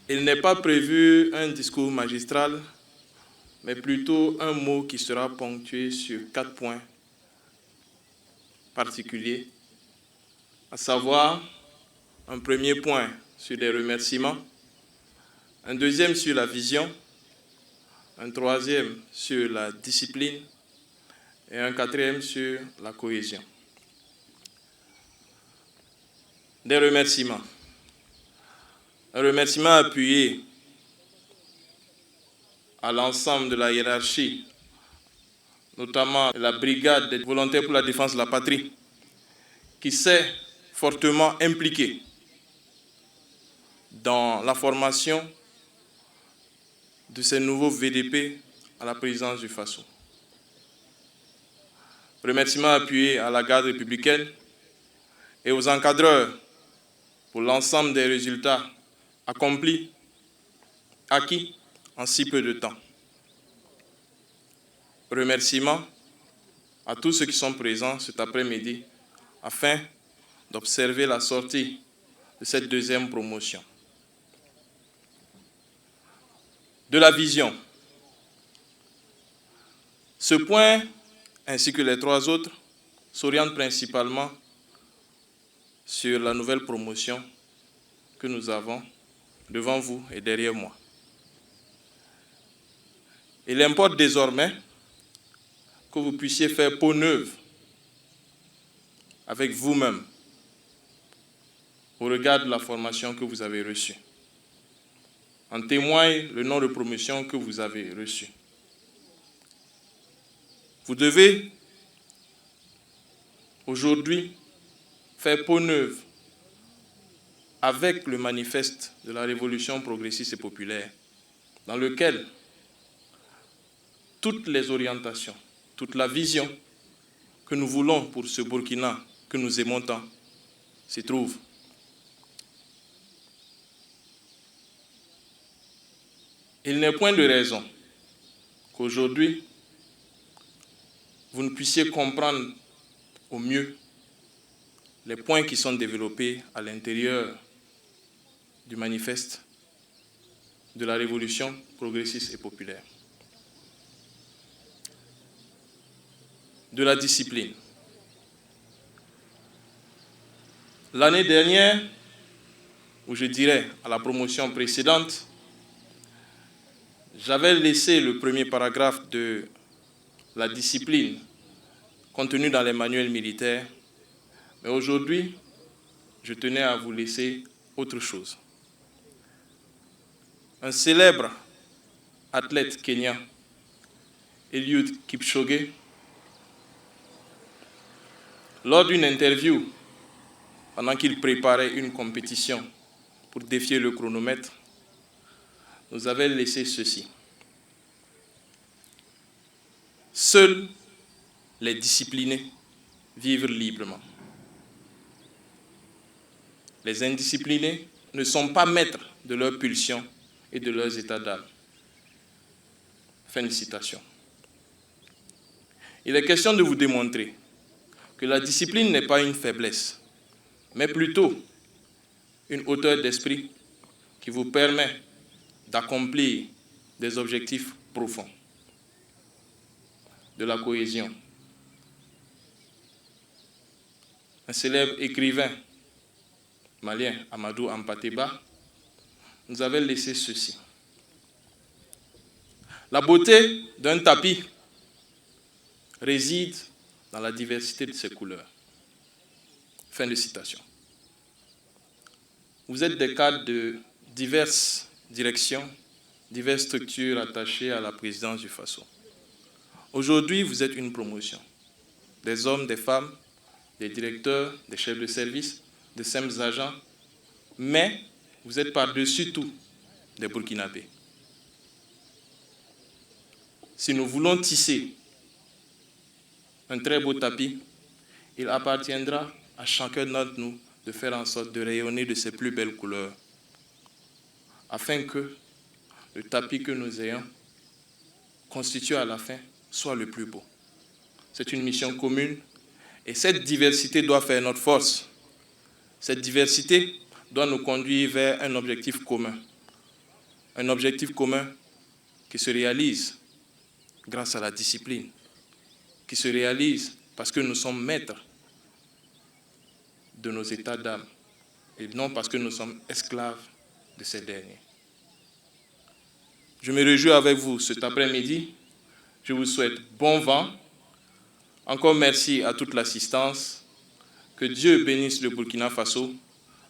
Il n'est pas prévu un discours magistral, mais plutôt un mot qui sera ponctué sur 4 points particuliers, à savoir un premier point sur les remerciements, un deuxième sur la vision, un troisième sur la discipline et un quatrième sur la cohésion. Des remerciements. Un remerciement appuyé à l'ensemble de la hiérarchie, notamment la brigade des volontaires pour la défense de la patrie, qui s'est fortement impliquée dans la formation de ces nouveaux VDP à la présidence du FASO. Remerciements appuyés à la garde républicaine et aux encadreurs pour l'ensemble des résultats accomplis, acquis en si peu de temps. Remerciements à tous ceux qui sont présents cet après-midi afin d'observer la sortie de cette deuxième promotion. De la vision. Ce point, ainsi que les 3 autres, s'orientent principalement sur la nouvelle promotion que nous avons devant vous et derrière moi. Il importe désormais que vous puissiez faire peau neuve avec vous-même au regard de la formation que vous avez reçue. En témoigne le nom de promotion que vous avez reçu. Vous devez aujourd'hui faire peau neuve avec le manifeste de la Révolution progressiste et populaire, dans lequel toutes les orientations, toute la vision que nous voulons pour ce Burkina que nous aimons tant s'y trouve. Il n'est point de raison qu'aujourd'hui, vous ne puissiez comprendre au mieux les points qui sont développés à l'intérieur du manifeste de la Révolution progressiste et populaire. De la discipline. L'année dernière, ou je dirais à la promotion précédente, j'avais laissé le premier paragraphe de la discipline contenu dans les manuels militaires, mais aujourd'hui, je tenais à vous laisser autre chose. Un célèbre athlète kenyan, Eliud Kipchoge, lors d'une interview, pendant qu'il préparait une compétition pour défier le chronomètre, nous avait laissé ceci. Seuls les disciplinés vivent librement. Les indisciplinés ne sont pas maîtres de leurs pulsions et de leurs états d'âme. Fin de citation. Il est question de vous démontrer que la discipline n'est pas une faiblesse, mais plutôt une hauteur d'esprit qui vous permet d'accomplir des objectifs profonds. De la cohésion. Un célèbre écrivain malien, Amadou Hampâté-Bâ, nous avait laissé ceci. La beauté d'un tapis réside dans la diversité de ses couleurs. Fin de citation. Vous êtes des cadres de diverses directions, diverses structures attachées à la présidence du FASO. Aujourd'hui, vous êtes une promotion. Des hommes, des femmes, des directeurs, des chefs de service, de simples agents, mais vous êtes par-dessus tout des Burkinabés. Si nous voulons tisser un très beau tapis, il appartiendra à chacun d'entre nous de faire en sorte de rayonner de ses plus belles couleurs, afin que le tapis que nous ayons constitue à la fin soit le plus beau. C'est une mission commune et cette diversité doit faire notre force. Cette diversité doit nous conduire vers un objectif commun, un objectif commun qui se réalise grâce à la discipline, qui se réalise parce que nous sommes maîtres de nos états d'âme et non parce que nous sommes esclaves de ces derniers. Je me réjouis avec vous cet après-midi. Je vous souhaite bon vent. Encore merci à toute l'assistance. Que Dieu bénisse le Burkina Faso,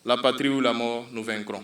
la patrie où la mort nous vaincrons.